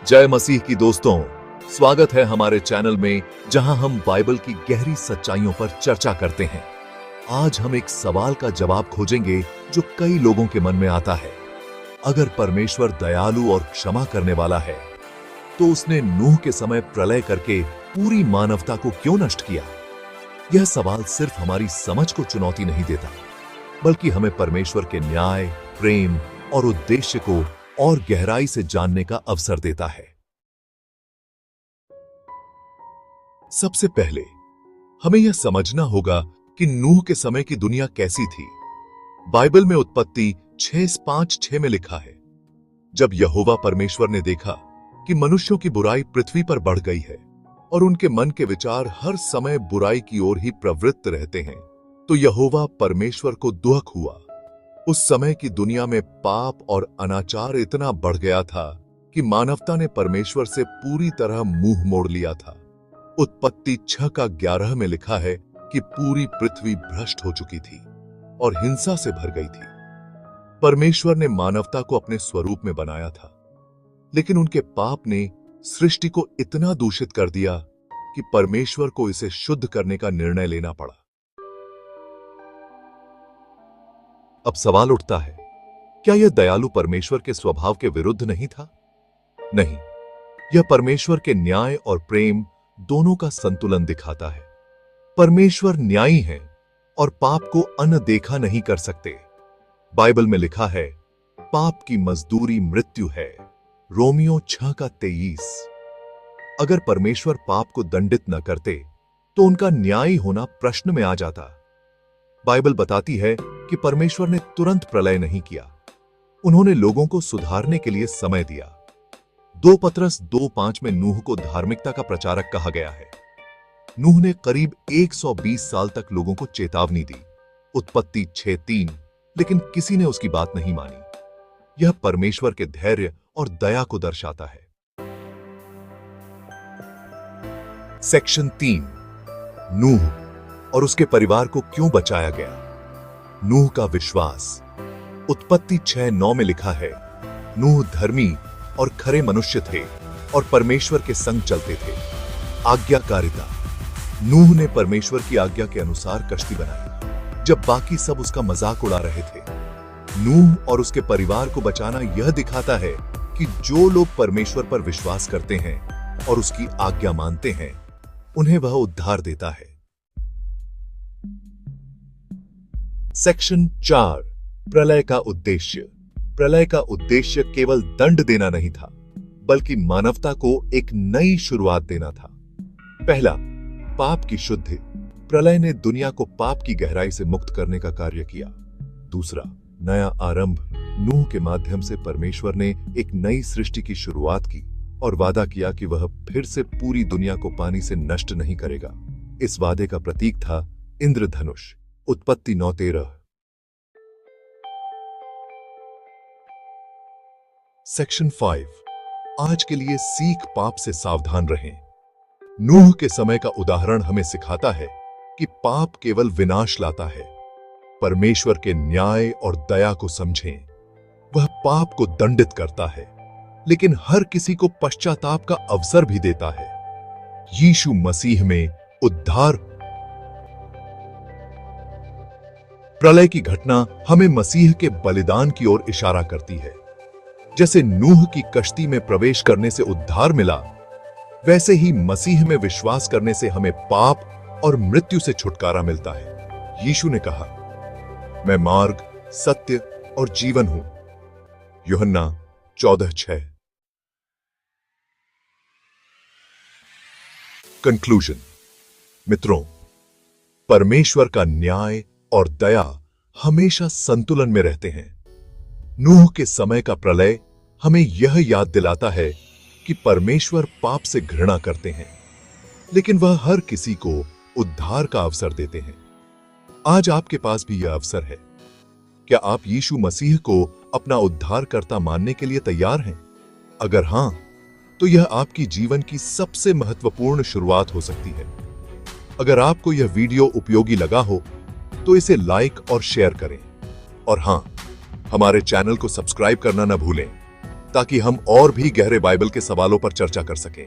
जय मसीह की दोस्तों, स्वागत है हमारे चैनल में जहां हम बाइबल की गहरी सच्चाइयों पर चर्चा करते हैं। आज हम एक सवाल का जवाब खोजेंगे जो कई लोगों के मन में आता है। अगर परमेश्वर दयालु और क्षमा करने वाला है तो उसने नूह के समय प्रलय करके पूरी मानवता को क्यों नष्ट किया? यह सवाल सिर्फ हमारी समझ को चुनौती नहीं देता, बल्कि हमें परमेश्वर के न्याय, प्रेम और उद्देश्य को और गहराई से जानने का अवसर देता है। सबसे पहले हमें यह समझना होगा कि नूह के समय की दुनिया कैसी थी। बाइबल में उत्पत्ति 6:5-6 में लिखा है, जब यहोवा परमेश्वर ने देखा कि मनुष्यों की बुराई पृथ्वी पर बढ़ गई है और उनके मन के विचार हर समय बुराई की ओर ही प्रवृत्त रहते हैं, तो यहोवा परमेश्वर को दुख हुआ। उस समय की दुनिया में पाप और अनाचार इतना बढ़ गया था कि मानवता ने परमेश्वर से पूरी तरह मुंह मोड़ लिया था। उत्पत्ति 6:11 में लिखा है कि पूरी पृथ्वी भ्रष्ट हो चुकी थी और हिंसा से भर गई थी। परमेश्वर ने मानवता को अपने स्वरूप में बनाया था, लेकिन उनके पाप ने सृष्टि को इतना दूषित कर दिया कि परमेश्वर को इसे शुद्ध करने का निर्णय लेना पड़ा। अब सवाल उठता है, क्या यह दयालु परमेश्वर के स्वभाव के विरुद्ध नहीं था? नहीं, यह परमेश्वर के न्याय और प्रेम दोनों का संतुलन दिखाता है। परमेश्वर न्यायी है और पाप को अनदेखा नहीं कर सकते। बाइबल में लिखा है, पाप की मजदूरी मृत्यु है, रोमियो 6:23। अगर परमेश्वर पाप को दंडित न करते तो उनका न्यायी होना प्रश्न में आ जाता। बाइबल बताती है कि परमेश्वर ने तुरंत प्रलय नहीं किया, उन्होंने लोगों को सुधारने के लिए समय दिया। 2 पतरस 2:5 में नूह को धार्मिकता का प्रचारक कहा गया है। नूह ने करीब 120 साल तक लोगों को चेतावनी दी, उत्पत्ति 6:3, लेकिन किसी ने उसकी बात नहीं मानी। यह परमेश्वर के धैर्य और दया को दर्शाता है। सेक्शन 3, नूह और उसके परिवार को क्यों बचाया गया? नूह का विश्वास। उत्पत्ति 6:9 में लिखा है, नूह धर्मी और खरे मनुष्य थे और परमेश्वर के संग चलते थे। आज्ञाकारिता। नूह ने परमेश्वर की आज्ञा के अनुसार कश्ती बनाई जब बाकी सब उसका मजाक उड़ा रहे थे। नूह और उसके परिवार को बचाना यह दिखाता है कि जो लोग परमेश्वर पर विश्वास करते हैं और उसकी आज्ञा मानते हैं, उन्हें वह उद्धार देता है। सेक्शन 4, प्रलय का उद्देश्य। प्रलय का उद्देश्य केवल दंड देना नहीं था, बल्कि मानवता को एक नई शुरुआत देना था। पहला, पाप की शुद्धि। प्रलय ने दुनिया को पाप की गहराई से मुक्त करने का कार्य किया। दूसरा, नया आरंभ। नूह के माध्यम से परमेश्वर ने एक नई सृष्टि की शुरुआत की और वादा किया कि वह फिर से पूरी दुनिया को पानी से नष्ट नहीं करेगा। इस वादे का प्रतीक था इंद्रधनुष, उत्पत्ति 9:13। सेक्शन 5, आज के लिए सीख। पाप से सावधान रहें। नूह के समय का उदाहरण हमें सिखाता है कि पाप केवल विनाश लाता है। परमेश्वर के न्याय और दया को समझें। वह पाप को दंडित करता है, लेकिन हर किसी को पश्चाताप का अवसर भी देता है। यीशु मसीह में उद्धार। प्रलय की घटना हमें मसीह के बलिदान की ओर इशारा करती है। जैसे नूह की कश्ती में प्रवेश करने से उद्धार मिला, वैसे ही मसीह में विश्वास करने से हमें पाप और मृत्यु से छुटकारा मिलता है। यीशु ने कहा, मैं मार्ग, सत्य और जीवन हूं। यूहन्ना 14:6। कंक्लूजन। मित्रों, परमेश्वर का न्याय और दया हमेशा संतुलन में रहते हैं। नूह के समय का प्रलय हमें यह याद दिलाता है कि परमेश्वर पाप से घृणा करते हैं, लेकिन वह हर किसी को उद्धार का अवसर देते हैं। आज आपके पास भी यह अवसर है। क्या आप यीशु मसीह को अपना उद्धारकर्ता मानने के लिए तैयार हैं? अगर हां, तो यह आपकी जीवन की सबसे महत्वपूर्ण शुरुआत हो सकती है। अगर आपको यह वीडियो उपयोगी लगा हो तो इसे लाइक और शेयर करें। और हां, हमारे चैनल को सब्सक्राइब करना न भूलें ताकि हम और भी गहरे बाइबल के सवालों पर चर्चा कर सकें।